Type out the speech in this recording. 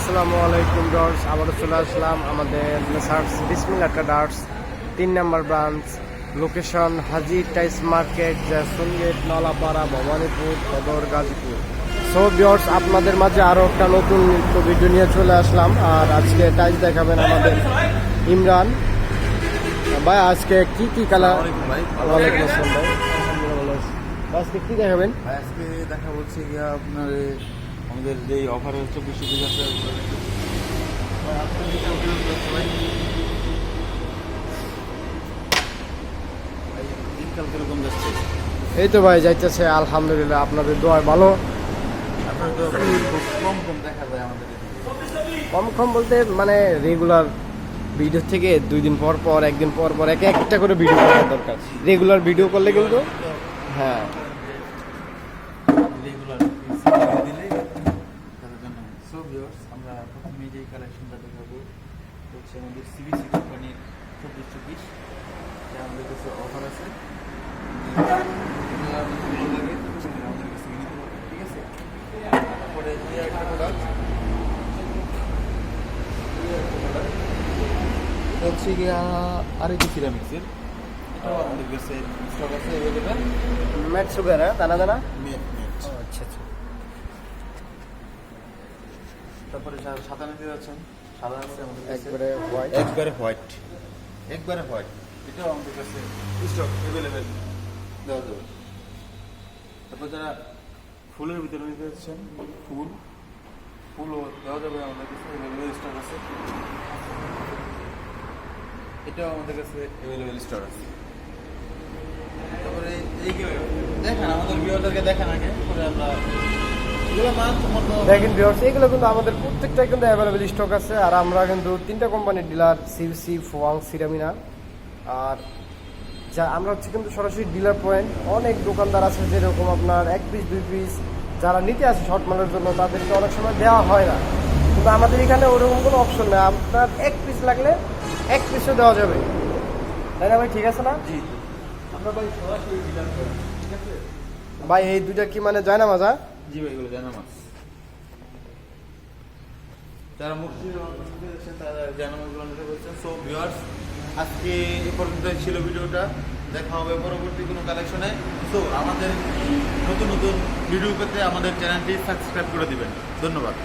আসসালামু আলাইকুম ভিউয়ার্স, আবারও চলে আসলাম আমাদের মেসার্স বিসমিল্লাহ ট্রেডার্স 3 নম্বর ব্রাঞ্চ, লোকেশন হাজি টাইস মার্কেট, জয়সন গেট, নলাপাড়া, ভবানীপুর, সদর, গাজীপুর। সো ভিউয়ার্স, আপনাদের মাঝে আরও একটা নতুন ভিডিও নিয়ে চলে আসলাম। আর আজকে টাইস দেখাবেন আমাদের ইমরান ভাই। আজকে কি কি কালার? ওয়ালাইকুম আসসালাম ভাই, আজকে কি দেখাবেন? আজকে দেখা বলছে গিয়া আপনার আমাদের যে অফার হচ্ছে 24 আছে দিনকাল কিরকম যাচ্ছে? এই তো ভাই যাইতেছে আলহামদুলিল্লাহ, আপনাদের দোয়ায় ভালো। আপনার তো খুব কম কম দেখা যায় আমাদের কম কম বলতে মানে রেগুলার ভিডিও থেকে 2 দিন পর পর, 1 দিন পর পর একটা করে ভিডিও করা দরকার। রেগুলার ভিডিও করলে কিন্তু হ্যাঁ রেগুলার দিলে তাদের জন্য। সো ভিউয়ার্স, আমরা প্রথমে যেই কালেকশনটা দেখাবো হচ্ছে আমাদের সিবিসি কোম্পানির 24 যা আমাদের কাছে অফার আছে। আমাদের কাছে নিতে পারবেন, ঠিক আছে? তারপরে এই একটা প্রোডাক্ট হচ্ছে গিয়া আরেকটি সিরামিক্সের, এটাও আমাদের কাছে স্টক আছে অ্যাভেলেবেল। ম্যাট সুগার, হ্যাঁ দানা দানা। মেট আচ্ছা আচ্ছা। তারপরে সাদা নিতে যাচ্ছেন, সাদা আছে আমাদের কাছে একবারে হোয়াইট। একবারে হোয়াইট, এটাও আমাদের কাছে স্টক অ্যাভেলেবেল দেওয়া যাবে। তারপর যারা ফুলের ভিতরে নিতে যাচ্ছেন, ফুলও দেওয়া যাবে আমাদের কাছে অ্যাভেলেবেল স্টক আছে। এটাও আমাদের কাছে অ্যাভেলেবেল স্টক আছে। তারপরে এইগুলো দেখেন, আমাদের ভিউয়ারদেরকে দেখেন আগে, পরে আমরা এগুলো দেখেন ভিউয়ার্স, এগুলো কিন্তু আমাদের প্রত্যেকটাই কিন্তু অ্যাভেলেবেল স্টক আছে। আর আমরা কিন্তু 3টা কোম্পানির ডিলার, সিভিসি, ফোয়াং, সিরামিনা। আর যা আমরা হচ্ছে কিন্তু সরাসরি ডিলার পয়েন্ট। অনেক দোকানদার আছে যেরকম আপনার 1 পিস 2 পিস যারা নিতে আসে শর্ট মালের জন্য, তাদেরকে অনেক সময় দেওয়া হয় না। কিন্তু আমাদের এখানে ওরকম কোনো অপশন নেই, আপনার 1 পিস লাগলে 1 পিসও দেওয়া যাবে, তাই না ভাই? ঠিক আছে না? জি, আমরা ভাই সরাসরি ডিলার করি, ঠিক আছে ভাই? এই দুইটা কি মানে যায় না মাজা? জি ভাই, এগুলো জানা মাছ। যারা মুক্তির তারা জানা মাছগুলো নিতে বলছেন। সো ভিউয়ার্স, আজকে এ পর্যন্ত ছিল ভিডিওটা। দেখা হবে পরবর্তী কোনো কালেকশনে। সো আমাদের নতুন নতুন ভিডিও পেতে আমাদের চ্যানেলটি সাবস্ক্রাইব করে দিবেন। ধন্যবাদ।